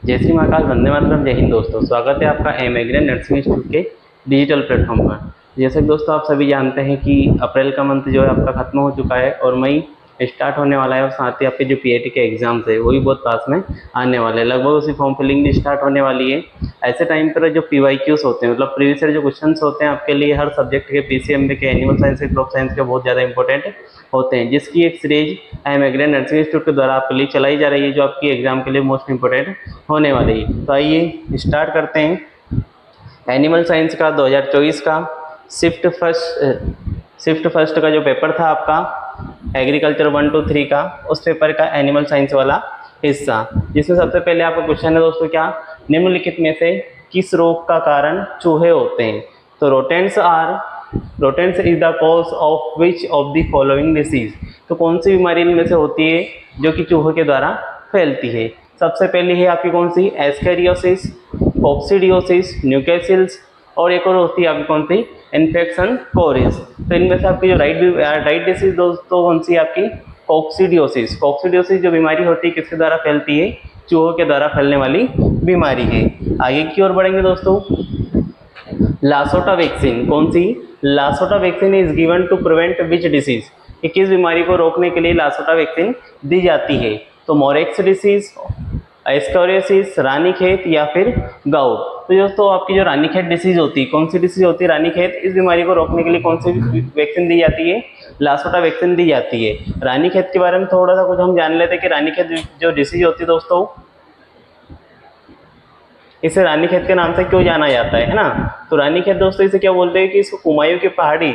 जय श्री महाकाल, वंदे मातरम, जय हिंद। दोस्तों स्वागत है आपका एम एग्री नर्सिंग इंस्टीट्यूट के डिजिटल प्लेटफॉर्म पर। जैसे कि दोस्तों आप सभी जानते हैं कि अप्रैल का मंथ जो है आपका खत्म हो चुका है और मई स्टार्ट होने वाला है, और साथ ही आपके जो पीएटी के एग्जाम्स है वो भी बहुत पास में आने वाले हैं। लगभग उसी फॉर्म फिलिंग भी स्टार्ट होने वाली है। ऐसे टाइम पर जो पीवाईक्यूज होते हैं, मतलब प्रीवियस ईयर जो क्वेश्चंस होते हैं आपके लिए हर सब्जेक्ट के, पीसीएमबी के, एनिमल साइंस के, क्रॉप साइंस के बहुत ज़्यादा इंपॉर्टेंट होते हैं, जिसकी एक series M agri nursing institute के द्वारा आपके लिए चलाई जा रही है, जो आपकी एग्जाम के लिए मोस्ट इंपॉर्टेंट होने वाली है। तो आइए स्टार्ट करते हैं। एनिमल साइंस का 2024 का शिफ्ट फर्स्ट का जो पेपर था आपका एग्रीकल्चर 1 to 3 का, उस पेपर का एनिमल साइंस वाला हिस्सा, जिसमें सबसे पहले आपका क्वेश्चन है दोस्तों, क्या निम्नलिखित में से किस रोग का कारण चूहे होते हैं? तो rodents is the cause of which of the following disease. तो कौन सी बीमारी इनमें से होती है जो कि चूहों के द्वारा फैलती है? सबसे पहली है आपकी कौन सी? एस्केरियोसिस, कोक्सीडियोसिस, न्यूकैसिल्स, और एक और होती है आपकी कौन सी? इन्फेक्शन कोरिस। तो इनमें से आपकी जो राइट डिसीज दोस्तों कौन सी? आपकी कोक्सीडियोसिस। कोक्सीडियोसिस जो बीमारी होती है किसके द्वारा फैलती है? चूहों के द्वारा फैलने वाली बीमारी है। आगे की ओर बढ़ेंगे दोस्तों। लासोटा वैक्सीन कौन सी? Lasota vaccine is given to prevent which disease. कि किस बीमारी को रोकने के लिए लासोटा वैक्सीन दी जाती है? तो मोरेक्स डिसीज, एस्केरियोसिस, रानीखेत या फिर गाउट। तो दोस्तों आपकी जो रानीखेत डिसीज होती है, कौन सी डिसीज होती है? रानीखेत। इस बीमारी को रोकने के लिए कौन सी वैक्सीन दी जाती है? लासोटा वैक्सीन दी जाती है। रानीखेत के बारे में थोड़ा सा कुछ हम जान लेते हैं कि रानीखेत जो डिसीज होती है दोस्तों, इसे रानीखेत के नाम से क्यों जाना जाता है ना? तो रानीखेत दोस्तों इसे क्या बोलते हैं कि इसको कुमायूं की पहाड़ी,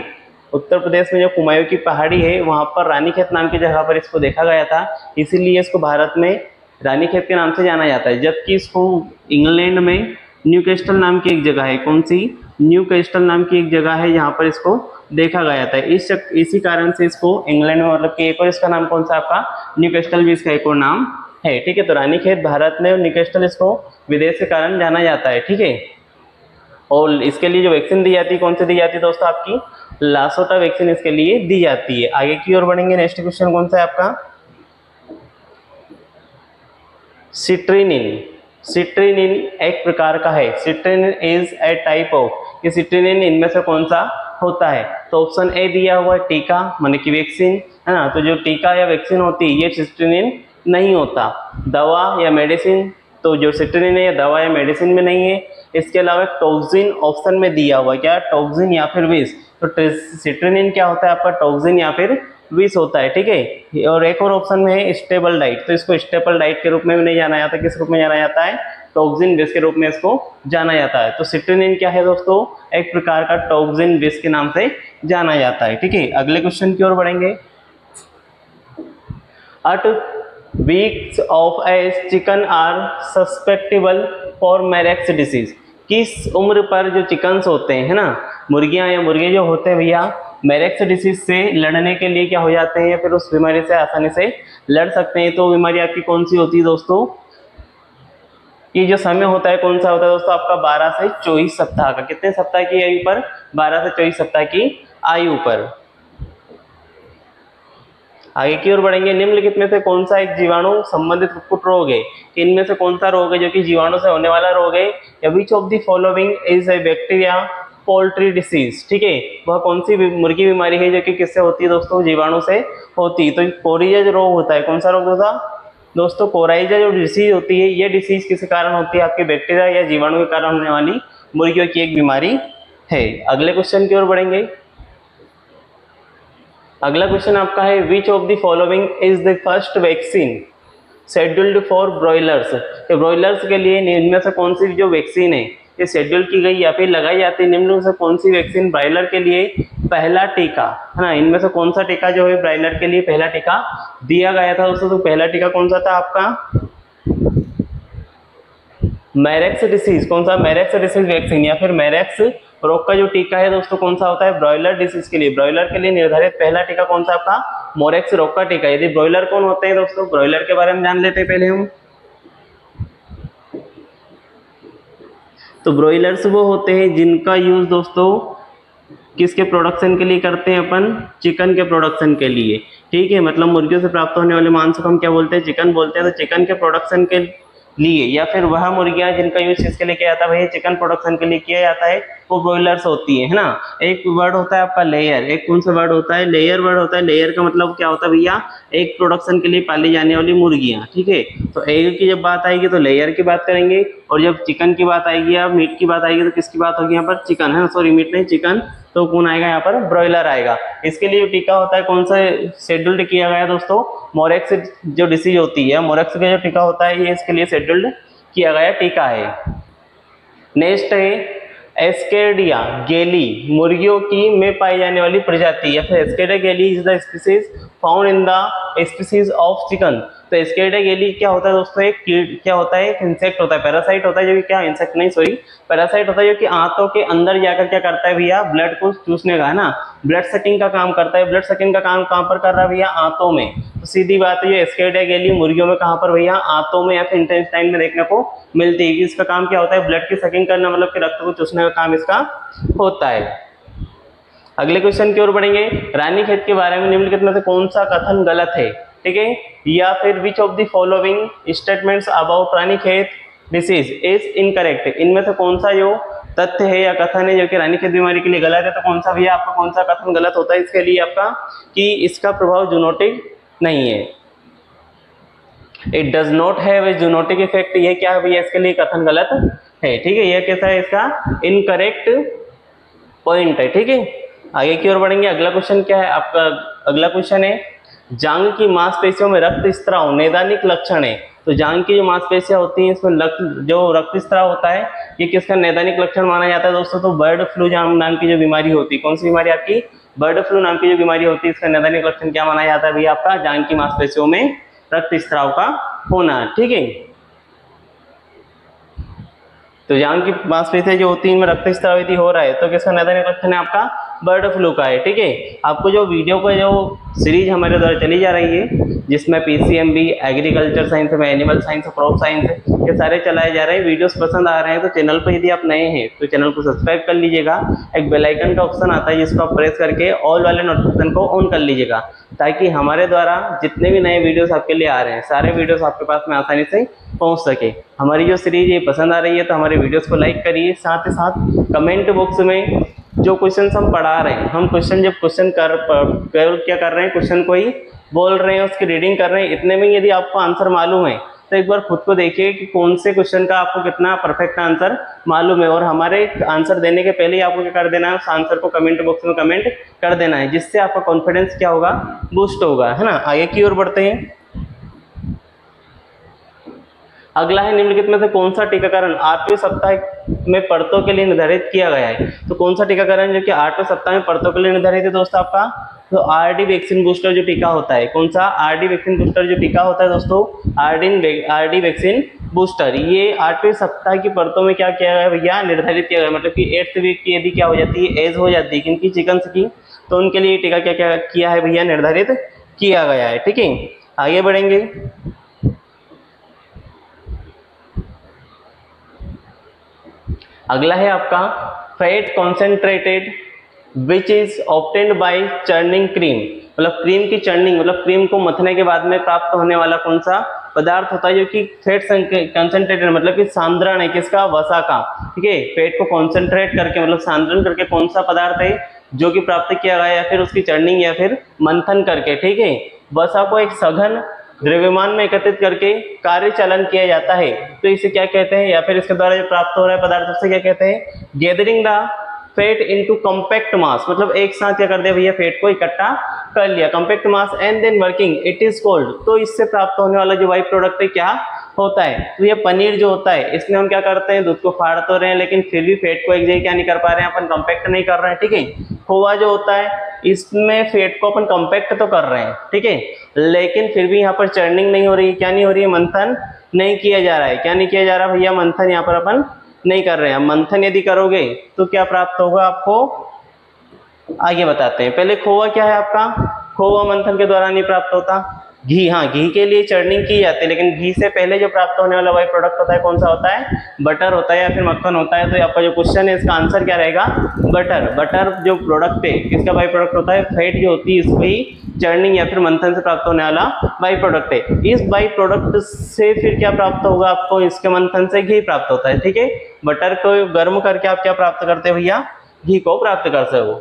उत्तर प्रदेश में जो कुमायूं की पहाड़ी है वहाँ पर रानीखेत नाम की जगह पर इसको देखा गया था, इसीलिए इसको भारत में रानीखेत के नाम से जाना जाता है। जबकि इसको इंग्लैंड में न्यूकैस्टल नाम की एक जगह है, कौन सी? न्यूकैस्टल नाम की एक जगह है, यहाँ पर इसको देखा गया था। इसी कारण से इसको इंग्लैंड में, मतलब कि एक और इसका नाम कौन सा आपका? न्यूकैस्टल भी इसका एक और नाम है। ठीक है, तो रानीखेत भारत में और न्यूकैस्टल इसको विदेश के कारण जाना जाता है। ठीक है, और इसके लिए जो वैक्सीन दी जाती है कौन सी दी जाती है दोस्तों? आपकी लासोटा वैक्सीन इसके लिए दी जाती है। आगे की ओर बढ़ेंगे। नेक्स्ट क्वेश्चन कौन सा है आपका? सिट्रिनिन। सिट्रिनिन एक प्रकार का है। सिट्रिनिन इज ए टाइप ऑफ। कि सिट्रिनिन इनमें से कौन सा होता है? तो ऑप्शन ए दिया हुआ है टीका, माने कि वैक्सीन, है ना? तो जो टीका या वैक्सीन होती है ये सिट्रिनिन नहीं होता। दवा या मेडिसिन, तो जो सिट्रिनिन है दवा या मेडिसिन में नहीं है। इसके अलावा टॉक्सिन ऑप्शन में दिया हुआ है, क्या? टॉक्सिन या फिर विष। तो सिट्रिनिन क्या होता है आपका? टॉक्सिन या फिर विष होता है। ठीक है, और एक और ऑप्शन में है स्टेबल डाइट। तो इसको स्टेबल डाइट के रूप में भी नहीं जाना जाता। किस रूप में जाना जाता है? टॉक्सिन विष के रूप में इसको जाना जाता है। तो सिट्रिनिन क्या है दोस्तों? एक प्रकार का टॉक्सिन विष के नाम से जाना जाता है। ठीक है, अगले क्वेश्चन की ओर बढ़ेंगे। At weeks of age, chicken are susceptible for Marek's disease। किस उम्र पर जो चिकन्स होते हैं, है ना, मुर्गियां या मुर्गे जो होते हैं भैया, मैरेक्स डिसीज से लड़ने के लिए क्या हो जाते हैं, या फिर उस बीमारी से आसानी से लड़ सकते हैं? तो बीमारी आपकी कौन सी होती है दोस्तों? ये जो समय होता है कौन सा होता है दोस्तों? आपका 12 से 24 सप्ताह का। कितने सप्ताह की आयु पर? 12 से 24 सप्ताह की आयु पर। आगे की ओर बढ़ेंगे। निम्नलिखित में से कौन सा एक जीवाणु संबंधित कुक्कुट रोग है? इनमें से कौन सा रोग है जो कि जीवाणु से होने वाला रोग है? या विच of the following is a bacteria poultry disease. ठीक है, वह कौन सी मुर्गी बीमारी है जो कि किससे होती है दोस्तों? जीवाणु से होती है। तो कोरिया जो रोग होता है, कौन सा रोग होता दोस्तों? कोराइजा जो डिसीज होती है, ये डिसीज किस कारण होती है? आपके बैक्टीरिया या जीवाणु के कारण होने वाली मुर्गियों की एक बीमारी है। अगले क्वेश्चन की ओर बढ़ेंगे। अगला क्वेश्चन आपका है which of the following is the first vaccine scheduled for broilers. Broilers के लिए इनमें से कौन सी जो वैक्सीन है ये शेड्यूल की गई या फिर लगाई जाती है? निम्न में से कौन सी वैक्सीन ब्रॉयलर के लिए पहला टीका, है ना, इनमें से कौन सा टीका जो है ब्रॉयलर के लिए पहला टीका दिया गया था दोस्तों? तो पहला टीका कौन सा था आपका? मैरेक्स डिसीज। कौन सा? मैरेक्स डिसीज वैक्सीन या फिर मैरेक्स रोग का जो टीका है दोस्तों कौन सा होता है? ब्रॉयलर डिसीज के लिए। ब्रॉयलर के लिए निर्धारित पहला टीका कौन सा आपका? मोरेक्स रोग का टीका। यदि ब्रॉयलर कौन होते हैं दोस्तों? ब्रॉयलर के बारे में जान लेते हैं पहले हम। तो ब्रॉयलर्स वो होते हैं जिनका यूज दोस्तों किसके प्रोडक्शन के लिए करते हैं? अपन चिकन के प्रोडक्शन के लिए। ठीक है, मतलब मुर्गियों से प्राप्त होने वाले मांस को हम क्या बोलते हैं? चिकन बोलते हैं। तो चिकन के प्रोडक्शन के लिए, या फिर वह मुर्गियां जिनका यूज इसके लिए किया जाता है भैया चिकन प्रोडक्शन के लिए किया जाता है, वो ब्रॉयलर्स होती है ना। एक वर्ड होता है आपका लेयर, एक कौन सा वर्ड होता है, लेयर वर्ड होता है। लेयर का मतलब क्या होता है भैया, एक प्रोडक्शन के लिए पाली जाने वाली मुर्गियां, ठीक है। तो एग की जब बात आएगी तो लेयर की बात करेंगे, और जब चिकन की बात आएगी या मीट की बात आएगी तो किसकी बात होगी यहाँ पर, चिकन है ना, सॉरी मीट नहीं चिकन, तो कौन आएगा यहाँ पर, ब्रॉयलर आएगा। इसके लिए जो टीका होता है कौन सा शेड्यूल्ड किया गया है दोस्तों, मोरेक्स जो डिसीज होती है, मोरेक्स का जो टीका होता है ये इसके लिए शेड्यूल्ड किया गया टीका है। नेक्स्ट है एस्केडिया गेली, मुर्गियों की में पाई जाने वाली प्रजाति, या फिर एस्केडिया गेली is the species found in the species of chicken. तो एस्केडिया गेली क्या होता है दोस्तों, एक कीट क्या होता है, एक इंसेक्ट होता है, पैरासाइट होता है, जो कि क्या इंसेक्ट नहीं सॉरी पैरासाइट होता है, जो कि आंतों के अंदर जाकर क्या करता है भैया, ब्लड को चूसने का है ना, ब्लड सकिंग का काम करता है। ब्लड सकिंग का काम कहाँ पर कर रहा है भैया, आंतों में। तो सीधी बात है ये एस्केडिया गेली मुर्गियों में कहाँ पर भैया, आंतों में या फिर इंटेस्टाइन में देखने को मिलती है। इसका काम क्या होता है, ब्लड की सकिंग करना, मतलब कि रक्त को चूसने का काम इसका होता है। अगले क्वेश्चन की ओर बढ़ेंगे, रानीखेत के बारे में निम्नलिखित में से कौन सा कथन गलत है, ठीक है, या फिर विच of the following statements about Ranikhet disease is incorrect, इनमें से कौन सा जो तथ्य है या कथन है जो कि रानीखेत बीमारी के लिए गलत है, तो कौन सा भैया आपका कौन सा कथन गलत होता है इसके लिए आपका, कि इसका प्रभाव जूनोटिक नहीं है, it does not have a zoonotic effect, ये क्या है भैया इसके लिए कथन गलत है, ठीक है, यह कैसा है इसका इनकरेक्ट पॉइंट है, ठीक है। आगे की ओर बढ़ेंगे, अगला क्वेश्चन क्या है आपका, अगला क्वेश्चन है जांघ की मांसपेशियों में रक्त स्त्राव नैदानिक लक्षण है। तो जांघ की जो मांसपेशियां होती हैं इसमें जो रक्त स्त्राव होता है ये किसका नैदानिक लक्षण माना जाता है दोस्तों, तो बर्ड फ्लू नाम की जो बीमारी होती है, कौन सी बीमारी आपकी, बर्ड फ्लू नाम की जो बीमारी होती है, इसका नैदानिक लक्षण क्या माना जाता है भैया आपका, जांघ की मांसपेशियों में रक्त स्त्राव का होना, ठीक है। तो जांघ की मांसपेशियां जो होती है इनमें रक्त स्त्राव यदि हो रहा है तो किसका नैदानिक लक्षण है आपका, बर्ड फ्लू का है, ठीक है। आपको जो वीडियो का जो सीरीज हमारे द्वारा चली जा रही है जिसमें पीसीएमबी, एग्रीकल्चर साइंस में, एनिमल साइंस, क्रॉप साइंस ये सारे चलाए जा रहे हैं, वीडियोस पसंद आ रहे हैं तो चैनल पर यदि आप नए हैं तो चैनल को सब्सक्राइब कर लीजिएगा। एक बेल आइकन का ऑप्शन आता है जिसको आप प्रेस करके ऑल वाले नोटिफिकेशन को ऑन कर लीजिएगा, ताकि हमारे द्वारा जितने भी नए वीडियोस आपके लिए आ रहे हैं सारे वीडियोस आपके पास में आसानी से पहुंच सके। हमारी जो सीरीज ये पसंद आ रही है तो हमारे वीडियोस को लाइक करिए, साथ ही साथ कमेंट बॉक्स में जो क्वेश्चन हम पढ़ा रहे हैं, हम क्वेश्चन जब क्वेश्चन क्या कर रहे हैं, क्वेश्चन को ही बोल रहे हैं, उसकी रीडिंग कर रहे हैं, इतने में यदि आपको आंसर मालूम है तो एक बार खुद को देखिए कि कौन से क्वेश्चन का आपको कितना परफेक्ट आंसर मालूम है, और हमारे आंसर देने के पहले ही आपको क्या कर देना है, उस आंसर को कमेंट बॉक्स में कमेंट कर देना है, जिससे आपका कॉन्फिडेंस क्या होगा, बूस्ट होगा, है ना। आगे की ओर बढ़ते हैं, अगला है निम्नलिखित में से कौन सा टीकाकरण 8वें सप्ताह में परतों के लिए निर्धारित किया गया है। तो कौन सा टीकाकरण जो कि 8वें सप्ताह में परतों के लिए निर्धारित है दोस्तों आपका, तो आरडी वैक्सीन बूस्टर जो टीका होता है, कौन सा आरडी वैक्सीन बूस्टर जो टीका होता है दोस्तों, आरडी वैक्सीन बूस्टर, ये 8वें सप्ताह की परतों में क्या किया गया है भैया, निर्धारित किया गया, मतलब कि 8th वीक की यदि क्या हो जाती है, एज हो जाती है किनकी, चिकन्स की, तो उनके लिए टीका क्या क्या किया है भैया, निर्धारित किया गया है, ठीक है। आगे बढ़ेंगे, अगला है आपका fat concentrated which is obtained by churning cream, मतलब क्रीम की चर्निंग, मतलब क्रीम को मथने के बाद में प्राप्त होने वाला कौन सा पदार्थ होता है जो कि फैट कंसेंट्रेटेड, मतलब कि सांद्रण है किसका, वसा का, ठीक है। फैट को कॉन्सेंट्रेट करके मतलब सांद्रण करके कौन सा पदार्थ है जो कि प्राप्त किया गया, या फिर उसकी चर्निंग या फिर मंथन करके, ठीक है। वसा को एक सघन द्रव्यमान में एकत्रित करके कार्य चालन किया जाता है, तो इसे क्या कहते हैं, या फिर इसके द्वारा जो प्राप्त हो रहा है पदार्थ उससे क्या कहते हैं, gathering the fat into compact mass, मतलब एक साथ क्या कर दिया भैया, फैट को इकट्ठा कर लिया, compact mass and then working it is called, तो इससे प्राप्त होने वाला जो बाई प्रोडक्ट है क्या होता है, तो ये पनीर जो होता है इसमें हम क्या करते हैं, दूध को फाड़ तो रहे हैं लेकिन फिर भी फैट को एक जगह क्या नहीं कर पा रहे हैं, अपन कॉम्पैक्ट नहीं कर रहे हैं, ठीक है। खोवा जो होता है इसमें फैट को अपन कॉम्पैक्ट तो कर रहे हैं, ठीक है, लेकिन फिर भी यहाँ पर चर्निंग नहीं हो रही है, क्या नहीं हो रही है, मंथन नहीं किया जा रहा है, क्या नहीं किया जा रहा भैया, मंथन यहाँ पर अपन नहीं कर रहे हैं। मंथन यदि करोगे तो क्या प्राप्त होगा आपको, आगे बताते हैं। पहले खोवा क्या है आपका, खोवा मंथन के द्वारा नहीं प्राप्त होता, घी, हाँ घी के लिए चर्निंग की जाती है, लेकिन घी से पहले जो प्राप्त होने वाला बाई प्रोडक्ट होता है कौन सा होता है? बटर होता है या फिर मक्खन होता है। तो आपका जो क्वेश्चन है इसका आंसर क्या रहेगा? बटर। बटर जो प्रोडक्ट है किसका बाई प्रोडक्ट होता है? फैट जो होती है इसको ही चर्निंग या फिर मंथन से प्राप्त होने वाला बाई प्रोडक्ट है। इस बाई प्रोडक्ट से फिर क्या प्राप्त होगा आपको? इसके मंथन से घी प्राप्त होता है। ठीक है, बटर को गर्म करके आप क्या प्राप्त करते हो भैया? घी को प्राप्त कर सको।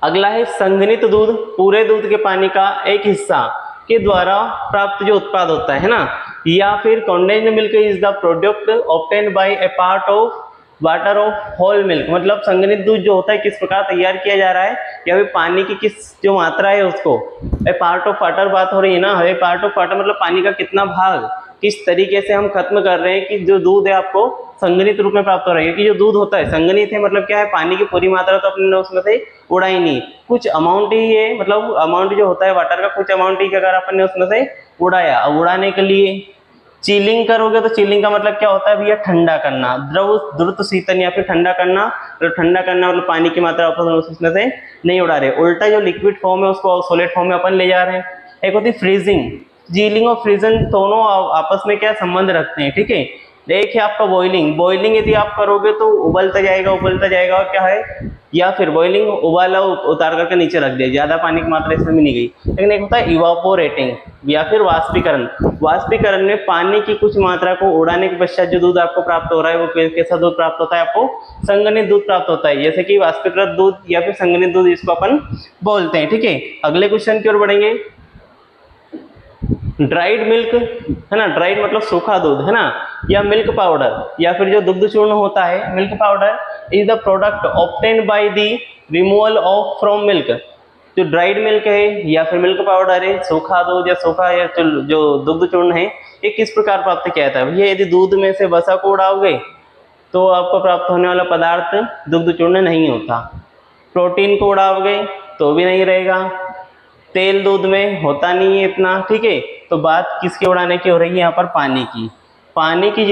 अगला है संघनित दूध, पूरे दूध के पानी का एक हिस्सा के द्वारा प्राप्त जो उत्पाद होता है ना, या फिर condensed milk is the product obtained by a part of water of whole milk. मतलब संघनित दूध जो होता है किस प्रकार तैयार किया जा रहा है, या फिर पानी की किस जो मात्रा है उसको, ए पार्ट ऑफ वाटर बात हो रही है ना, ए पार्ट ऑफ वाटर मतलब पानी का कितना भाग किस तरीके से हम खत्म कर रहे हैं कि जो दूध है आपको संघनित रूप में प्राप्त हो रहा है। क्योंकि जो दूध होता है संघनित है मतलब क्या है? पानी की पूरी मात्रा तो अपने उसमें से उड़ा ही नहीं, कुछ अमाउंट ही है, मतलब अमाउंट जो होता है वाटर का कुछ अमाउंट ही अगर अपन ने उसमें से उड़ाया। अब उड़ाने के लिए चिलिंग करोगे तो चिलिंग का मतलब क्या होता है भैया? ठंडा करना, द्रव द्रुत शीतन या फिर ठंडा करना। तो ठंडा करना मतलब पानी की मात्रा अपन उसमें से नहीं उड़ा रहे, उल्टा जो लिक्विड फॉर्म है उसको सॉलिड फॉर्म में अपन ले जा रहे हैं। एक होती है फ्रीजिंग, चीलिंग और फ्रीजन दोनों आपस में क्या संबंध रखते हैं। ठीक है, एक है आपका बॉइलिंग, बॉइलिंग यदि आप करोगे तो उबलता जाएगा और क्या है? या फिर बॉइलिंग उबाला उतार करके नीचे रख दिया, ज्यादा पानी की मात्रा इसमें भी नहीं गई। लेकिन एक होता है इवापोरेटिंग या फिर वाष्पीकरण। वाष्पीकरण में पानी की कुछ मात्रा को उड़ाने के पश्चात जो दूध आपको प्राप्त हो रहा है वो कैसा दूध प्राप्त होता है? आपको संघनित दूध प्राप्त होता है, जैसे कि वाष्पीकृत दूध या फिर संघनित दूध इसको अपन बोलते हैं। ठीक है, अगले क्वेश्चन की ओर बढ़ेंगे। ड्राइड मिल्क है ना, ड्राइड मतलब सूखा दूध है ना, या मिल्क पाउडर या फिर जो दुग्ध चूर्ण होता है milk powder is the product obtained by the removal of from milk. जो ड्राइड मिल्क है या फिर मिल्क पाउडर है, सूखा दूध या सूखा या जो दुग्ध चूर्ण है, ये किस प्रकार प्राप्त किया जाता है भैया? यदि दूध में से वसा को उड़ाओगे तो आपको प्राप्त होने वाला पदार्थ दुग्ध चूर्ण नहीं होता। प्रोटीन को उड़ाओगे तो भी नहीं रहेगा, तेल दूध में होता नहीं है इतना। ठीक है, तो बात किसके उड़ाने की हो रही है यहाँ पर? पानी की। पानी की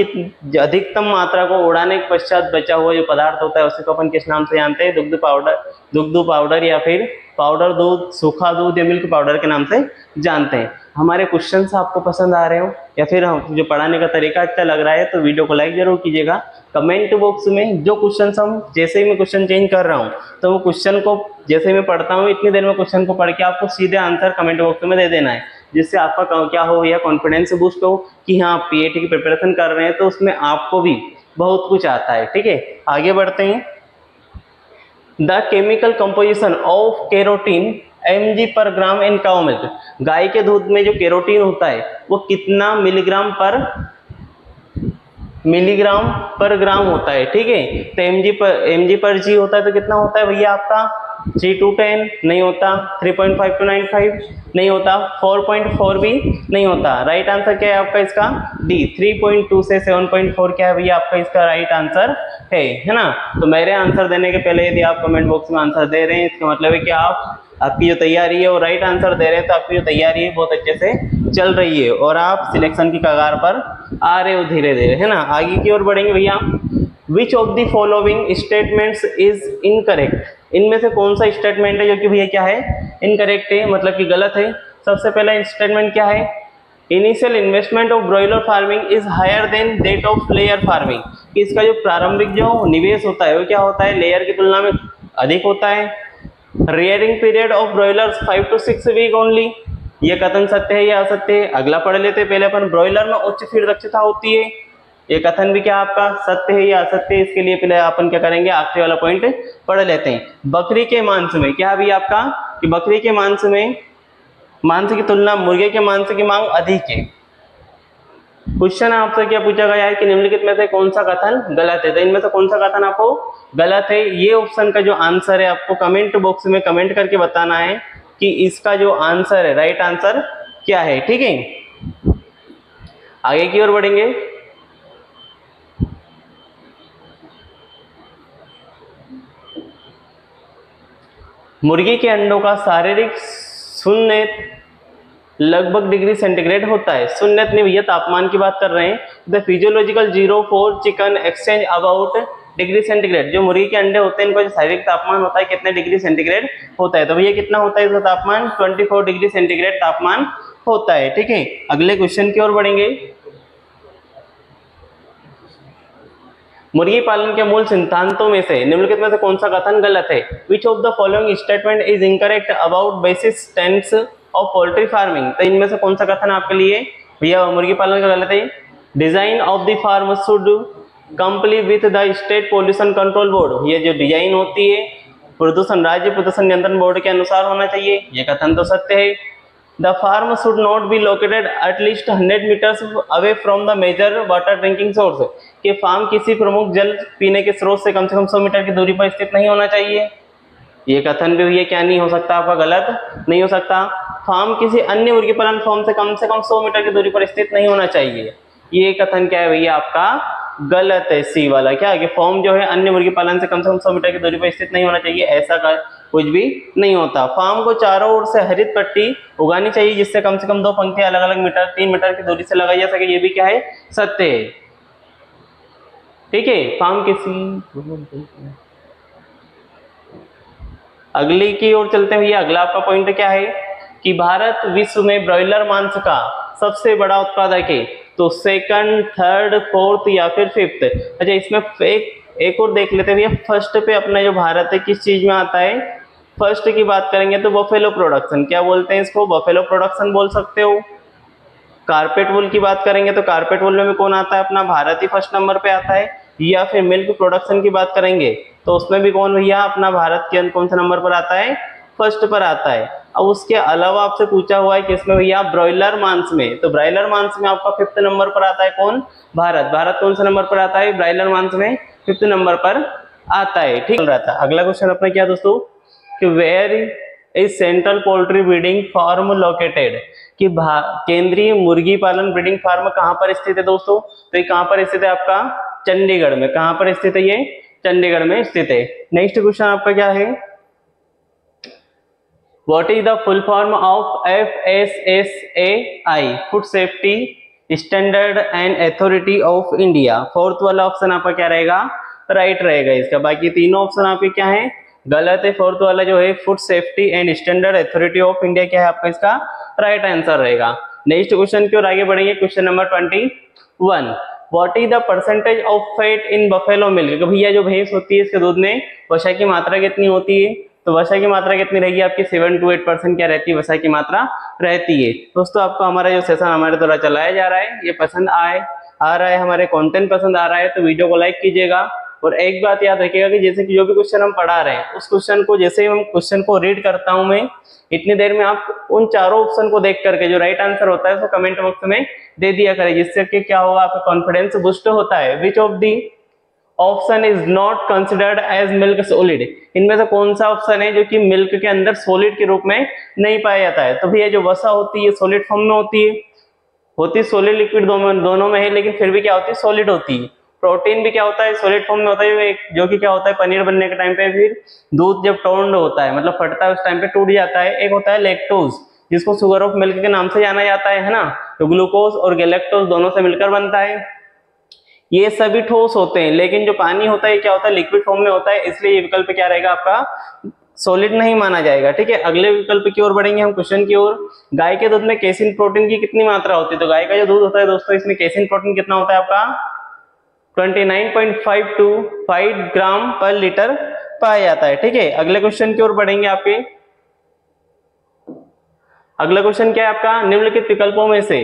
अधिकतम मात्रा को उड़ाने के पश्चात बचा हुआ जो पदार्थ होता है उसी को अपन किस नाम से जानते हैं? दुग्ध पाउडर या फिर पाउडर दूध, सूखा दूध या मिल्क पाउडर के नाम से जानते हैं। हमारे क्वेश्चंस आपको पसंद आ रहे हो या फिर हम जो पढ़ाने का तरीका अच्छा लग रहा है तो वीडियो को लाइक जरूर कीजिएगा। कमेंट बॉक्स में जो क्वेश्चन हम जैसे ही मैं क्वेश्चन चेंज कर रहा हूँ तो वो क्वेश्चन को जैसे मैं पढ़ता हूँ इतनी देर में क्वेश्चन को पढ़ के आपको सीधे आंसर कमेंट बॉक्स में दे देना है, जिससे आपका क्या हो या कॉन्फिडेंस बूस्ट हो कि हाँ आप पीएटी की प्रिपरेशन कर रहे हैं तो उसमें आपको भी बहुत कुछ आता है। ठीक है, आगे बढ़ते हैं। The chemical composition of carotene mg पर ग्राम इन काउ मिल्क। गाय के दूध में जो केरोटीन होता है वो कितना मिलीग्राम पर ग्राम होता है? ठीक है, तो mg पर g होता है तो कितना होता है भैया आपका? 3 to 10 नहीं होता, 3.5 to 9.5 नहीं होता, 4.4 भी नहीं होता। राइट आंसर क्या है आपका इसका? डी। 3.2 से 7.4 क्या है भैया आपका इसका राइट आंसर है ना। तो मेरे आंसर देने के पहले यदि आप कमेंट बॉक्स में आंसर दे रहे हैं इसका मतलब है कि आपकी जो तैयारी है वो राइट आंसर दे रहे हैं, तो आपकी जो तैयारी है बहुत अच्छे से चल रही है और आप सिलेक्शन की कगार पर आ रहे हो धीरे धीरे, है ना। आगे की ओर बढ़ेंगे भैया। विच of the following statements is incorrect. इनमें से कौन सा स्टेटमेंट है जो कि भैया क्या है? इनकरेक्ट है, मतलब कि गलत है। सबसे पहला स्टेटमेंट क्या है? Initial investment of broiler farming is higher than that of layer farming. कि इसका जो प्रारंभिक जो निवेश होता है वो क्या होता है? लेयर की तुलना में अधिक होता है। Rearing period of broilers 5 to 6 week only. ये कथन सत्य है या असत्य है? अगला पढ़ लेते हैं। पहले अपन ब्रॉयलर में उच्च फीड दक्षता होती है, ये कथन भी क्या आपका सत्य है या असत्य है? इसके लिए पहले अपन क्या करेंगे? आखिरी वाला पॉइंट पढ़ लेते हैं। बकरी के मांस में क्या भी आपका कि बकरी के मांस की तुलना मुर्गे के मांस की मांग अधिक है। क्वेश्चन आपसे क्या पूछा गया है कि निम्नलिखित में से कौन सा कथन गलत है? तो इनमें से कौन सा कथन आपको गलत है? ये ऑप्शन का जो आंसर है आपको कमेंट बॉक्स में कमेंट करके बताना है कि इसका जो आंसर है राइट आंसर क्या है। ठीक है, आगे की ओर बढ़ेंगे। मुर्गी के अंडों का शारीरिक शून्य लगभग डिग्री सेंटीग्रेड होता है। शून्य नहीं भैया, तापमान की बात कर रहे हैं। The physiological zero for chicken exchange about degree centigrade. जो मुर्गी के अंडे होते हैं इनका जो शारीरिक तापमान होता है कितने डिग्री सेंटीग्रेड होता है, तो भैया कितना होता है इसका तापमान 24 डिग्री सेंटीग्रेड तापमान होता है। ठीक है, अगले क्वेश्चन की ओर बढ़ेंगे। मुर्गी पालन के मूल सिद्धांतों में से निम्नलिखित में से कौन सा कथन गलत है? Which of the following statement is incorrect about basic tenets of poultry farming? तो इनमें से कौन सा कथन आपके लिए भैया मुर्गी पालन का गलत है? Design of the farm should comply with the state pollution control board, ये जो डिजाइन होती है प्रदूषण राज्य प्रदूषण नियंत्रण बोर्ड के अनुसार होना चाहिए, ये कथन तो सत्य है। The farm should not be located at least 100 metres away from the major water drinking source, कि फार्म किसी प्रमुख जल पीने के स्रोत से कम 100 मीटर की दूरी पर स्थित नहीं होना चाहिए, ये कथन भी ये क्या नहीं हो सकता आपका गलत नहीं हो सकता। फार्म किसी अन्य मुर्गी पालन फार्म से कम 100 मीटर की दूरी पर स्थित नहीं होना चाहिए, ये कथन क्या है भैया आपका गलत है, सी वाला। क्या कि फॉर्म जो है अन्य मुर्गी पालन से कम 100 मीटर की दूरी पर स्थित नहीं होना चाहिए, ऐसा कुछ भी नहीं होता। फार्म को चारों ओर से हरित पट्टी उगानी चाहिए जिससे कम से कम 2 पंखे अलग अलग मीटर 3 मीटर की दूरी से लगाई जा सके, ये भी क्या है सत्य है। ठीक है, फार्म किसी अगली की ओर चलते हैं भैया। अगला आपका पॉइंट क्या है कि भारत विश्व में ब्रॉयलर मांस का सबसे बड़ा उत्पादक है, तो सेकंड, थर्ड, फोर्थ या फिर फिफ्थ? अच्छा, इसमें एक और देख लेते हैं भैया। फर्स्ट पे अपना जो भारत है किस चीज में आता है? फर्स्ट की बात करेंगे तो बफेलो प्रोडक्शन, क्या बोलते हैं इसको? बफेलो प्रोडक्शन बोल सकते हो। कारपेट वूल की बात करेंगे तो कारपेट वूल में कौन आता है? अपना भारत ही फर्स्ट नंबर पे आता है। या फिर मिल्क प्रोडक्शन की बात करेंगे तो उसमें भी कौन भैया अपना भारत के कौन सा नंबर पर आता है? फर्स्ट पर आता है। अब उसके अलावा आपसे पूछा हुआ है कि इसमें भैया ब्रॉयलर मांस में, तो ब्रॉयलर मांस में आपका 5th नंबर पर आता है कौन? भारत। भारत कौन सा नंबर पर आता है? ब्रॉयलर मांस में 5th नंबर पर आता है। ठीक रहता है। अगला क्वेश्चन अपना क्या दोस्तों कि where is central poultry breeding farm located, कि केंद्रीय मुर्गी पालन ब्रीडिंग फार्म कहाँ पर स्थित है दोस्तों? तो ये कहाँ पर स्थित है आपका? चंडीगढ़ में। कहाँ पर स्थित है ये? चंडीगढ़ में स्थित है। नेक्स्ट क्वेश्चन आपका क्या है? What is the full form of FSSAI, food safety standard and authority of India? Fourth वाला ऑप्शन आपका क्या रहेगा? राइट रहेगा इसका। बाकी तीनों ऑप्शन आपके क्या है? गलत है। फोर्थ वाला जो है food safety and standard authority of India क्या है आपका? इसका राइट आंसर रहेगा। नेक्स्ट क्वेश्चन की ओर आगे बढ़ेंगे। Question number 21, what is the percentage of fat in buffalo milk? भैया जो भैंस होती है इसके दूध में वसा की मात्रा कितनी होती है? तो वसा की मात्रा कितनी रहेगी आपकी? 7 to 8% क्या रहती है? वसा की मात्रा रहती है। दोस्तों आपको हमारा जो सेशन हमारे द्वारा चलाया जा रहा है ये पसंद आ रहा है, हमारे कंटेंट पसंद आ रहा है तो वीडियो को लाइक कीजिएगा। और एक बात याद रखिएगा कि जैसे कि जो भी क्वेश्चन हम पढ़ा रहे हैं उस क्वेश्चन को जैसे ही हम क्वेश्चन को रीड करता हूं मैं, इतनी देर में आप उन चारों ऑप्शन को देख करके जो राइट आंसर होता है उसको कमेंट बॉक्स में दे दिया करें, जिससे कि क्या होगा आपका कॉन्फिडेंस बूस्ट होता है। Which of the option is not considered as milk solid, इनमें से कौन सा ऑप्शन है जो कि मिल्क के अंदर सॉलिड के रूप में नहीं पाया जाता है? तो भैया जो वसा होती है सॉलिड फॉर्म में होती है सॉलिड लिक्विड दोनों में है, लेकिन फिर भी क्या होती है? सॉलिड होती है। प्रोटीन भी क्या होता है? सॉलिड फॉर्म में होता है, जो कि क्या होता है? पनीर बनने के टाइम पे फिर दूध जब टर्न्ड होता है मतलब फटता है उस टाइम पे टूट जाता है। एक होता है लैक्टोज जिसको शुगर ऑफ मिल्क के नाम से जाना जाता है ना, तो ग्लूकोज और गैलेक्टोज दोनों से मिलकर बनता है। ये सभी ठोस होते हैं, लेकिन जो पानी होता है क्या होता है? लिक्विड फॉर्म में होता है, इसलिए ये विकल्प क्या रहेगा आपका? सॉलिड नहीं माना जाएगा। ठीक है, अगले विकल्प की ओर बढ़ेंगे हम क्वेश्चन की ओर। गाय के दूध में केसिन प्रोटीन की कितनी मात्रा होती है? तो गाय का जो दूध होता है दोस्तों इसमें केसिन प्रोटीन कितना होता है आपका? 29.5 to 5 ग्राम पर लीटर पाया जाता है। ठीक है, अगले क्वेश्चन की ओर बढ़ेंगे आपके। अगला क्वेश्चन क्या है आपका? निम्नलिखित विकल्पों में से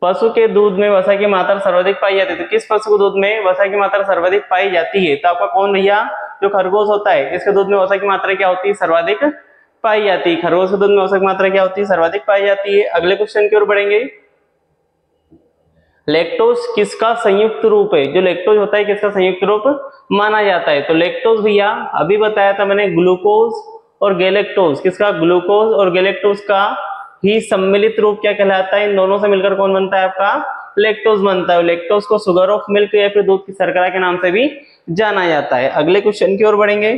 पशु के दूध में वसा की मात्रा सर्वाधिक पाई जाती है, तो किस पशु के दूध में वसा की मात्रा सर्वाधिक पाई जाती है? तो आपका कौन भैया? जो खरगोश होता है इसके दूध में वसा की मात्रा क्या होती है? सर्वाधिक पाई जाती है। खरगोश के दूध में वसा की मात्रा क्या होती है? सर्वाधिक पाई जाती है। अगले क्वेश्चन की ओर बढ़ेंगे। लैक्टोज किसका संयुक्त रूप है? जो लैक्टोज होता है किसका संयुक्त रूप माना जाता है? तो लैक्टोज भैया अभी बताया था मैंने ग्लूकोज और गैलेक्टोज, किसका? ग्लूकोज और गैलेक्टोज का ही सम्मिलित रूप क्या कहलाता है? इन दोनों से मिलकर कौन बनता है आपका? लैक्टोज बनता है। लैक्टोज को शुगर ऑफ मिल्क या फिर दूध की शर्करा के नाम से भी जाना जाता है। अगले क्वेश्चन की ओर बढ़ेंगे।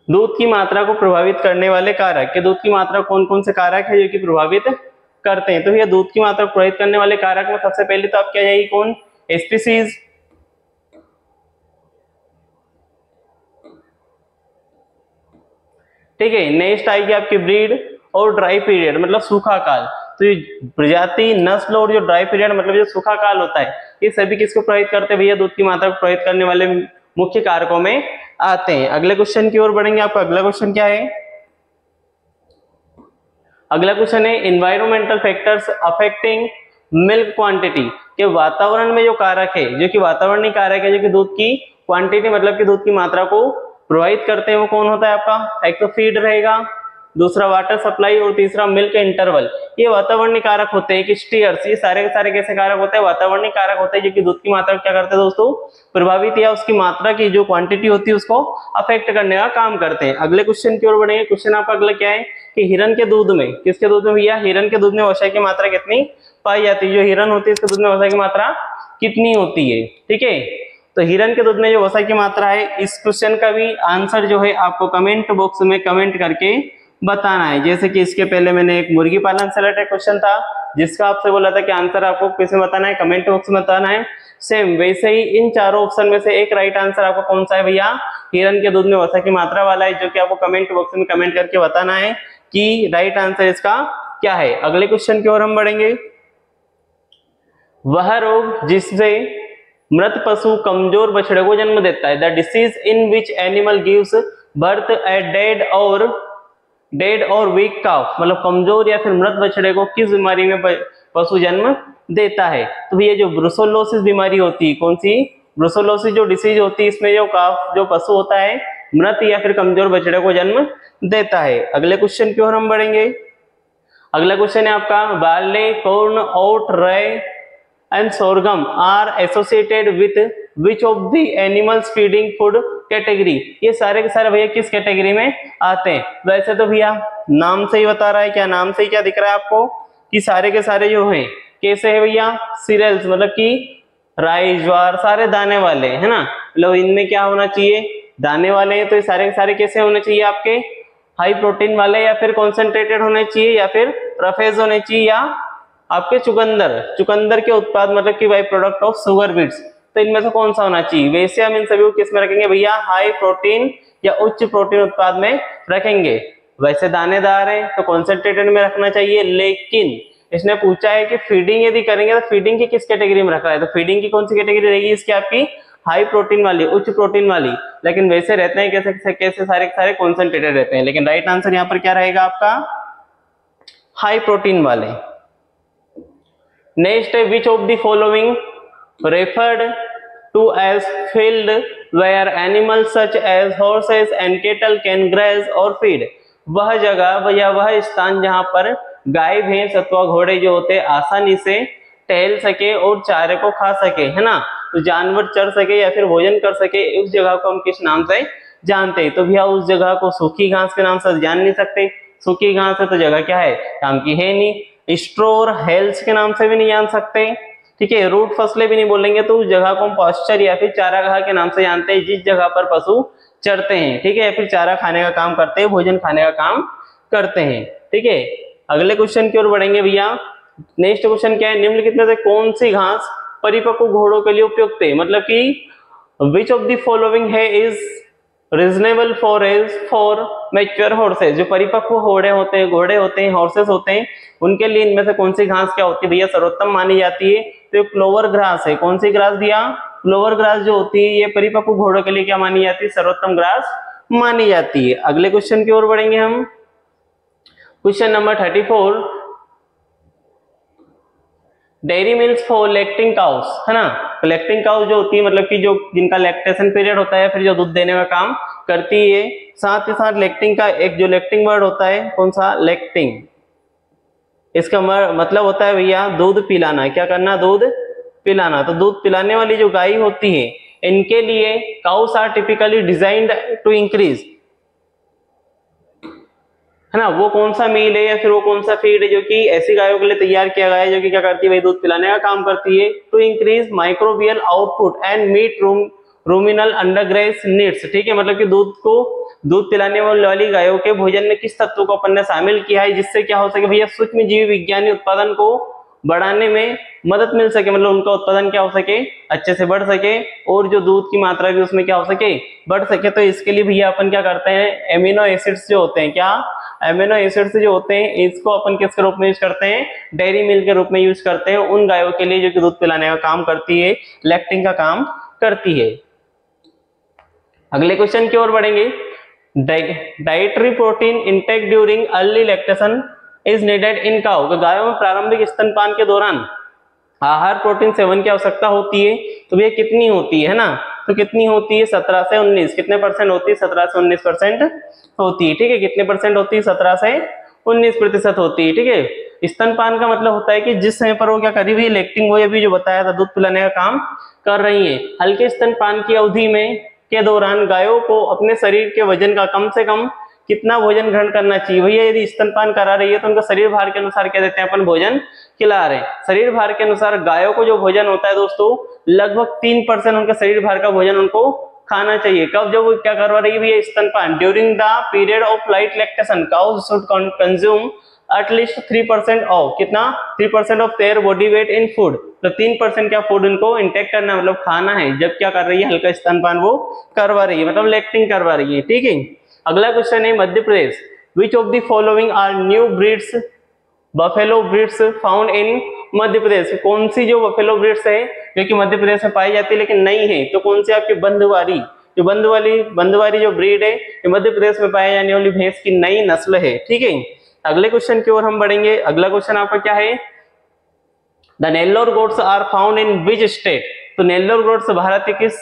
दूध की मात्रा को प्रभावित करने वाले कारक, कि दूध की मात्रा कौन कौन से कारक है जो कि प्रभावित करते हैं? तो भैया दूध की मात्रा को प्रभावित करने वाले कारक में सबसे पहले तो आप क्या जाएगी? कौन? स्पीसीज, ठीक है। नेक्स्ट आएगी आपकी ब्रीड और ड्राई पीरियड मतलब सूखा काल। तो ये प्रजाति, नस्ल और जो ड्राई पीरियड मतलब जो सूखा काल होता है, ये सभी किसको प्रभावित करते हैं भैया? दूध की मात्रा को प्रभावित करने वाले मुख्य कारकों में आते हैं। अगले क्वेश्चन की ओर बढ़ेंगे। आपका अगला क्वेश्चन क्या है? अगला क्वेश्चन है environmental factors affecting milk quantity, के वातावरण में जो कारक है, जो कि वातावरणीय कारक है, जो कि दूध की क्वांटिटी मतलब कि दूध की मात्रा को प्रभावित करते हैं, वो कौन होता है आपका? एक तो फीड रहेगा, दूसरा वाटर सप्लाई और तीसरा मिल्क इंटरवल। ये वातावरणीय कारक होते हैं कि स्टीयर्स, ये सारे के सारे कैसे कारक होते हैं? वातावरणीय कारक होते हैं जो कि दूध की मात्रा को क्या करते हैं दोस्तों? प्रभावित या उसकी मात्रा की जो क्वांटिटी होती है उसको अफेक्ट करने का काम करते हैं। अगले क्वेश्चन की ओर बढ़ेंगे। क्वेश्चन आपका अगला क्या है कि हिरन के दूध में, किसके दूध में भैया? हिरन के दूध में वसा की मात्रा कितनी पाई जाती है? जो हिरन होती है इसके दूध में वसा की मात्रा कितनी होती है? ठीक है, तो हिरन के दूध में जो वसा की मात्रा है, इस क्वेश्चन का भी आंसर जो है आपको कमेंट बॉक्स में कमेंट करके बताना है। जैसे कि इसके पहले मैंने एक मुर्गी पालन से रिलेटेड क्वेश्चन था जिसका आपसे बोला था कि आंसर आपको किसमें बताना है? कमेंट बॉक्स में बताना है। सेम वैसे ही इन चारों ऑप्शन में से एक राइट आंसर आपका कौन सा है भैया? हिरन के दूध में वसा की मात्रा वाला है, जो कि आपको कमेंट बॉक्स में कमेंट करके बताना है कि राइट आंसर इसका क्या है। अगले क्वेश्चन की ओर हम बढ़ेंगे। वह रोग जिससे मृत पशु कमजोर बछड़े को जन्म देता है, the disease in which animal gives birth a dead और वीक काउ, मतलब कमजोर या फिर मृत बछड़े को किस बीमारी में पशु जन्म देता है? तो भैया जो ब्रुसेलोसिस बीमारी होती है, कौन सी? ब्रुसेलोसिस जो डिसीज होती है, इसमें जो काफ जो पशु होता है मृत या फिर कमजोर बछड़े को जन्म देता है। अगले क्वेश्चन की ओर हम बढ़ेंगे। अगला क्वेश्चन है आपका बार्ले, कॉर्न, ओट, राई and sorghum are associated with which of the animals feeding food category? ये सारे के सारे भैया किस कैटेगरी में आते हैं? वैसे तो भैया नाम से ही बता रहा है, क्या नाम से ही क्या दिख रहा है आपको कि सारे के सारे जो हैं कैसे है भैया? सीरियल्स, मतलब कि राई, ज्वार, सारे दाने वाले है ना, मतलब इनमें क्या होना चाहिए? दाने वाले हैं। तो ये सारे के सारे कैसे होने चाहिए आपके? हाई प्रोटीन वाले, या फिर कॉन्सेंट्रेटेड होने चाहिए, या फिर रफेज होने चाहिए, या आपके चुकंदर के उत्पाद मतलब कि byproduct of sugar beets. तो इनमें से कौन सा होना चाहिए? वैसे हम इन सभी को किस में रखेंगे भैया? हाई प्रोटीन या उच्च प्रोटीन उत्पाद में रखेंगे। वैसे दानेदार है तो कॉन्सेंट्रेटेड में रखना चाहिए, लेकिन इसने पूछा है कि फीडिंग यदि करेंगे तो फीडिंग की किस कैटेगरी में रखा है? तो फीडिंग की कौन सी कैटेगरी रहेगी इसकी? आपकी हाई प्रोटीन वाली, उच्च प्रोटीन वाली। लेकिन वैसे रहते हैं कैसे कैसे सारे कॉन्सेंट्रेटेड रहते हैं, लेकिन राइट आंसर यहाँ पर क्या रहेगा आपका? हाई प्रोटीन वाले। नेक्स्ट है which of the following referred to as field where animal such as horses and cattle can graze और फीड? वह जगह या वह स्थान जहां पर गाय, भैंस अथवा घोड़े जो होते हैं आसानी से टहल सके और चारे को खा सके, है ना, तो जानवर चर सके या फिर भोजन कर सके, उस जगह को हम किस नाम से जानते हैं? तो भैया उस जगह को सूखी घास के नाम से जान नहीं सकते। सूखी घास है तो जगह क्या है? काम की है नहीं। स्ट्रो और हेल्स के नाम से भी नहीं जान सकते, ठीक है। रूट फसलें भी नहीं बोलेंगे, तो उस जगह को हम पास्चर या फिर चारागाह के नाम से जानते हैं, जिस जगह पर पशु चरते हैं, ठीक है, या फिर चारा खाने का काम करते हैं, भोजन खाने का काम करते हैं, ठीक है। अगले क्वेश्चन की ओर बढ़ेंगे भैया। नेक्स्ट क्वेश्चन क्या है? निम्नलिखित में से कौन सी घास परिपक्व घोड़ों के लिए उपयुक्त है? मतलब कि विच ऑफ द फॉलोइंग है is reasonable forage for mature horses? जो परिपक्व घोड़े होते हैं, हॉर्सेस होते हैं, उनके लिए इनमें से कौन सी घास क्या होती है भैया? सर्वोत्तम मानी जाती है। तो क्लोवर ग्रास है। कौन सी ग्रास दिया? क्लोवर ग्रास जो होती है ये परिपक्व घोड़ों के लिए क्या मानी जाती है? सर्वोत्तम ग्रास मानी जाती है। अगले क्वेश्चन की ओर बढ़ेंगे हम। Question number 34, dairy mills for lactating cows, है ना। लैक्टिंग काउस जो होती है मतलब कि जो जिनका लैक्टेशन पीरियड होता है, फिर जो दूध देने का काम करती है, साथ ही साथ लैक्टिंग का एक जो लैक्टिंग वर्ड होता है, कौन सा? लैक्टिंग। इसका मतलब होता है भैया दूध पिलाना। क्या करना? दूध पिलाना। तो दूध पिलाने वाली जो गाय होती है, इनके लिए cows are typically designed to increase, है ना। वो कौन सा मील है या फिर वो कौन सा फीड है जो कि ऐसी गायों के लिए तैयार किया गया है जो कि क्या करती है भाई? दूध पिलाने का काम करती है। To increase microbial output and meet ruminal undergrass needs, ठीक है, मतलब कि दूध पिलाने वाली गायों के भोजन में किस तत्व को अपन ने शामिल किया है जिससे क्या हो सके भैया? सूक्ष्म जीव विज्ञानी उत्पादन को बढ़ाने में मदद मिल सके, मतलब उनका उत्पादन क्या हो सके, अच्छे से बढ़ सके, और जो दूध की मात्रा भी उसमें क्या हो सके, बढ़ सके। तो इसके लिए भैया अपन क्या करते हैं, एमिनो एसिड्स जो होते हैं, क्या एमिनो एसिड्स जो होते हैं, इसको अपन किसके रूप में यूज करते हैं, डेयरी मिल्क के रूप में यूज करते हैं उन गायों के लिए जो कि दूध पिलाने का काम करती है, लैक्टिंग का काम करती है। अगले क्वेश्चन की ओर बढ़ेंगे। Dietary protein intake during early lactation is needed in cow, गायों में प्रारंभिक स्तनपान के दौरान आहार प्रोटीन सेवन की आवश्यकता होती है, तो भैया कितनी होती है ना, तो कितनी होती है, 17 से 19, कितने परसेंट होती है, 17 से 19% होती है, ठीक है। कितने परसेंट होती है, 17 से 19% होती है, ठीक है। स्तनपान का मतलब होता है कि जिस समय पर वो क्या करी हुई है, लैक्टिंग, वो अभी जो बताया था दूध पिलाने का काम कर रही है। हल्के स्तनपान की अवधि में के दौरान गायों को अपने शरीर के वजन का कम से कम कितना भोजन ग्रहण करना चाहिए, भैया यदि स्तनपान करा रही है तो उनका शरीर भार के अनुसार क्या देते हैं अपन, भोजन खिला रहे हैं। शरीर भार के अनुसार गायों को जो भोजन होता है दोस्तों, लगभग 3% उनका शरीर भार का भोजन उनको खाना चाहिए। कब, जब वो क्या करवा रही है भैया, स्तनपान। During the period of light lactation cows should consume at least 3% of, कितना, 3% of their body weight in food, तो 3% क्या फूड इनको इंटेक करना, मतलब खाना है, जब क्या कर रही है, हल्का स्तनपान वो करवा रही है, मतलब लैक्टिंग करवा रही है, ठीक है। अगला क्वेश्चन है Madhya Pradesh, which of the following are new breeds buffalo breeds found in Madhya Pradesh, कौन सी जो बफेलो ब्रीड्स है जो कि मध्य प्रदेश में पाई जाती है लेकिन नई है, तो कौन सी आपकी बंधवारी, जो बंधवारी जो ब्रीड है, ये मध्य प्रदेश में पाई जाने वाली भैंस की नई नस्ल है, ठीक है। अगले क्वेश्चन की ओर हम बढ़ेंगे। अगला क्वेश्चन आपका क्या है, the Nellore goats are found in which state, तो नेल्लोर गोट्स भारत के किस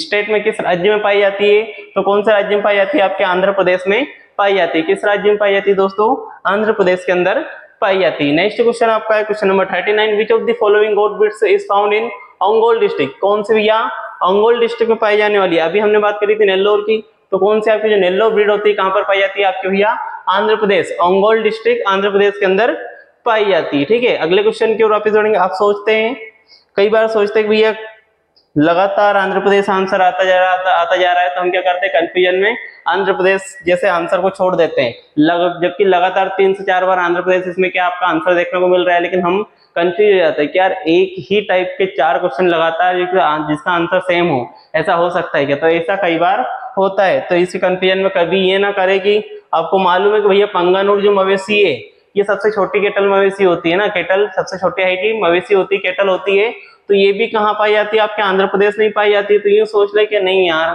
स्टेट में, किस राज्य में पाई जाती है, तो कौन से राज्य में पाई जाती है, आपके आंध्र प्रदेश में पाई जाती है। किस राज्य में पाई जाती है दोस्तों, आंध्र प्रदेश के अंदर पाई जाती है। नेक्स्ट क्वेश्चन आपका है question number 39, which of the following goat breeds is found in Ongole district, कौन से भैया, ओंगोल डिस्ट्रिक्ट में पाई जाने वाली है। अभी हमने बात करी थी नेल्लोर की, तो कौन सी आपकी जो नेल्लोर ब्रीड होती है कहां पर पाई जाती है, आपके भैया आंध्र प्रदेश, ओंगोल डिस्ट्रिक्ट आंध्र प्रदेश के अंदर पाई जाती है, ठीक है। अगले क्वेश्चन की ओर वापस बढ़ेंगे। आप सोचते हैं, कई बार सोचते हैं कि भैया लगातार आंध्र प्रदेश आंसर आता जा रहा है, तो हम क्या करते हैं, कंफ्यूजन में आंध्र प्रदेश जैसे आंसर को छोड़ देते हैं, जबकि लगातार 3 से 4 बार आंध्र प्रदेश इसमें क्या आपका आंसर देखने को मिल रहा है, लेकिन हम कंफ्यूज हो जाते हैं कि यार एक ही टाइप के 4 क्वेश्चन लगातार जिसका आंसर सेम हो, ऐसा हो सकता है क्या, तो ऐसा कई बार होता है। तो इसी कंफ्यूजन में कभी ये ना करे कि आपको मालूम है कि भैया पंगानुर जो मवेशी है, ये सबसे छोटी केटल मवेशी होती है ना, केटल सबसे छोटी हाइट की मवेशी होती है, केटल होती है, तो ये भी कहाँ पाई जाती है, आपके आंध्र प्रदेश में ही पाई जाती है। तो ये सोच ले कि नहीं यार,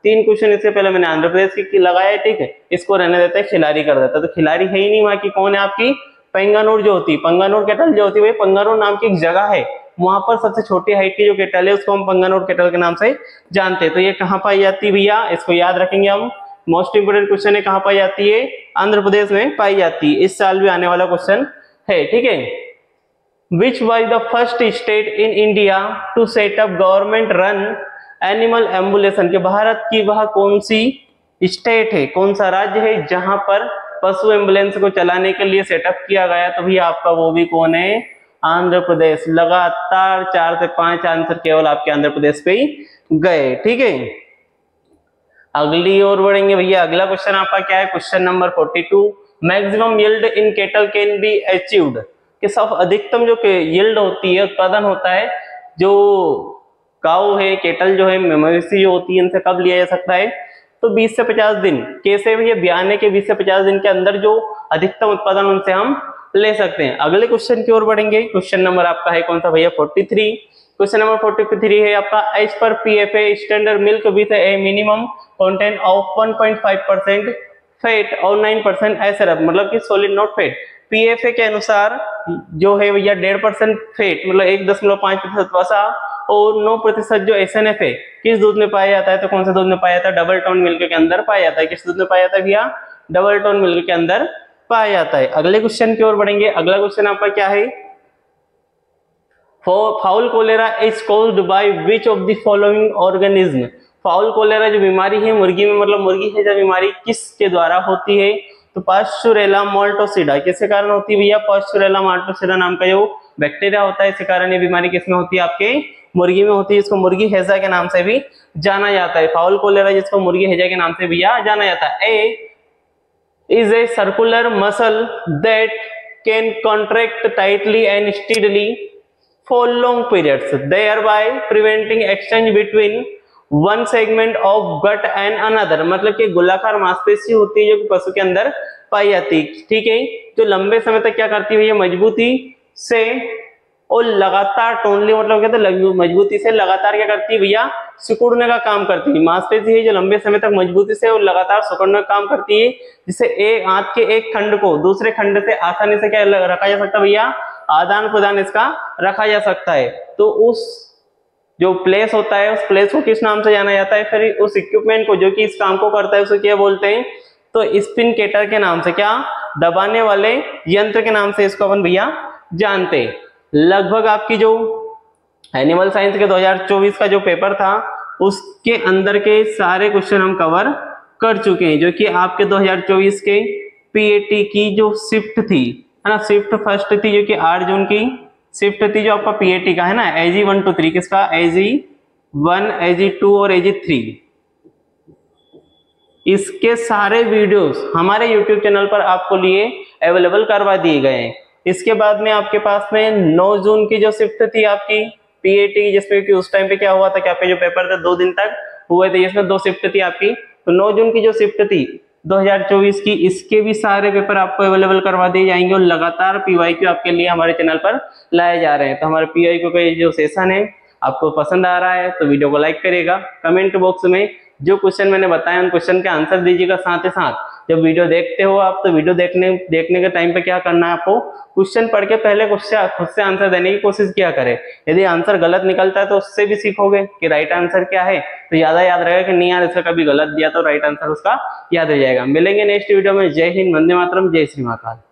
3 क्वेश्चन इससे पहले मैंने आंध्र प्रदेश की लगाया, ठीक है, इसको रहने देते हैं, खिलाड़ी कर देता है, तो खिलाड़ी है ही नहीं, वहां की कौन है, आपकी पंगानुर जो होती है, पंगानुर केटल जो होती है, पंगानुर नाम की एक जगह है, वहां पर सबसे छोटी हाइट की जो केटल है उसको हम पंगानुर केटल के नाम से जानते हैं। तो ये कहाँ पाई जाती है भैया, इसको याद रखेंगे हम, मोस्ट इंपोर्टेंट क्वेश्चन है, कहाँ पाई जाती है, आंध्र प्रदेश में पाई जाती है, इस साल भी आने वाला क्वेश्चन है, ठीक है। Which was the first state in India to set up government run animal ambulation, के भारत की वह कौन सी स्टेट है, कौन सा राज्य है जहां पर पशु एम्बुलेंस को चलाने के लिए सेटअप किया गया, तो भैया आपका वो भी कौन है, आंध्र प्रदेश। लगातार 4 से 5 आंसर केवल आपके आंध्र प्रदेश पे ही गए, ठीक है। अगली ओर बढ़ेंगे भैया। अगला क्वेश्चन आपका क्या है, question number 42, maximum yield in kettle can be achieved, कि सब अधिकतम जो यील्ड होती है, उत्पादन होता है, जो काऊ है, केटल जो है, मवेशी जो होती है, इनसे कब लिया जा सकता है, तो 20 से 50 दिन। कैसे भैया, ब्याने के 20 से 50 दिन के अंदर जो अधिकतम उत्पादन उनसे हम ले सकते हैं। अगले क्वेश्चन की ओर बढ़ेंगे। क्वेश्चन नंबर आपका है कौन सा भैया, 43। क्वेश्चन नंबर 43 है आपका, as per PFA standard milk with a minimum content of 1.5% fat और 9% एसरप, मतलब कि सॉलिड नॉट फैट। पीएफए के अनुसार जो है भैया 1.5% फैट, मतलब 1.5% वसा और 9% जो एसएनएफ है, किस दूध में पाया जाता है, तो कौन सा दूध में पाया जाता है, डबल टोन मिल्क के अंदर पाया जाता है। किस दूध में पाया जाता है भैया, डबल टोन मिल्क के अंदर पाया जाता है। अगले क्वेश्चन की ओर बढ़ेंगे। अगला क्वेश्चन आपका क्या है, fowl cholera is caused by which of the following organism, fowl cholera जो बीमारी है मुर्गी में, मतलब मुर्गी है जो बीमारी, किसके द्वारा होती है, तो पास्चुरेला मोल्टोसिडा, किसके कारण होती है भैया, पास्चुरेला मोल्टोसिडा नाम का जो बैक्टीरिया होता है, इसी कारण ये बीमारी किसमें होती है, आपके मुर्गी में होती है। इसको मुर्गी हैजा के नाम से भी जाना जाता है, फाउल कोलेरा जिसको मुर्गी हैजा के नाम से भी जाना जाता है। A is a circular muscle that can contract tightly and steadily for long periods, thereby preventing exchange between one segment of gut and another। मतलब कि गोलाकार मांसपेशी होती है जो कि पशु के अंदर पाई जाती है, ठीक है, जो लंबे समय तक क्या करती है, ये मजबूती से और लगातार टोनली, मतलब कहते हैं मजबूती से लगातार क्या करती है भैया, सिकुड़ने का काम करती है। मांसपेशी है जो लंबे समय तक मजबूती से और लगातार सिकुड़ने का काम करती है, जिससे एक हाथ के एक खंड को दूसरे खंड से आसानी से क्या रखा जा सकता है भैया, आदान प्रदान इसका रखा जा सकता है। तो उस जो प्लेस होता है उस प्लेस को किस नाम से जाना जाता है, फिर उस इक्विपमेंट को जो कि इस काम को करता है उसे क्या बोलते हैं, तो स्पिनकेटर के नाम से, क्या, दबाने वाले यंत्र के नाम से इसको अपन भैया जानते हैं। लगभग आपकी जो एनिमल साइंस के 2024 का जो पेपर था उसके अंदर के सारे क्वेश्चन हम कवर कर चुके हैं, जो कि आपके 2024 के पीएटी की जो शिफ्ट थी, है ना, शिफ्ट फर्स्ट थी जो कि 8 जून की शिफ्ट थी जो आपका पीएटी का है ना, एजी 1 to 3, किसका, एजी 1, एजी 2 और एजी 3, इसके सारे वीडियोस हमारे यूट्यूब चैनल पर आपको लिए अवेलेबल करवा दिए गए हैं। इसके बाद में आपके पास में 9 जून की जो शिफ्ट थी आपकी पीएटी, जिसमें कि उस टाइम पे क्या हुआ था कि आपके जो पेपर थे 2 दिन तक हुए थे, जिसमें 2 शिफ्ट थी आपकी, तो 9 जून की जो शिफ्ट थी 2024 की, इसके भी सारे पेपर आपको अवेलेबल करवा दिए जाएंगे और लगातार पीवाईक्यू आपके लिए हमारे चैनल पर लाए जा रहे हैं। तो हमारे पीवाईक्यू का ये जो सेशन है आपको पसंद आ रहा है तो वीडियो को लाइक करिएगा, कमेंट बॉक्स में जो क्वेश्चन मैंने बताया उन क्वेश्चन के आंसर दीजिएगा। साथ ही साथ जब वीडियो देखते हो आप, तो वीडियो देखने के टाइम पे क्या करना है, आपको क्वेश्चन पढ़ के पहले खुद से आंसर देने की कोशिश किया करें। यदि आंसर गलत निकलता है तो उससे भी सीखोगे कि राइट आंसर क्या है, तो ज्यादा याद रहेगा कि नहीं यार इसका कभी गलत दिया तो राइट आंसर उसका याद हो जाएगा। मिलेंगे नेक्स्ट वीडियो में। जय हिंद, वंदे मातरम, जय श्री महाकाल।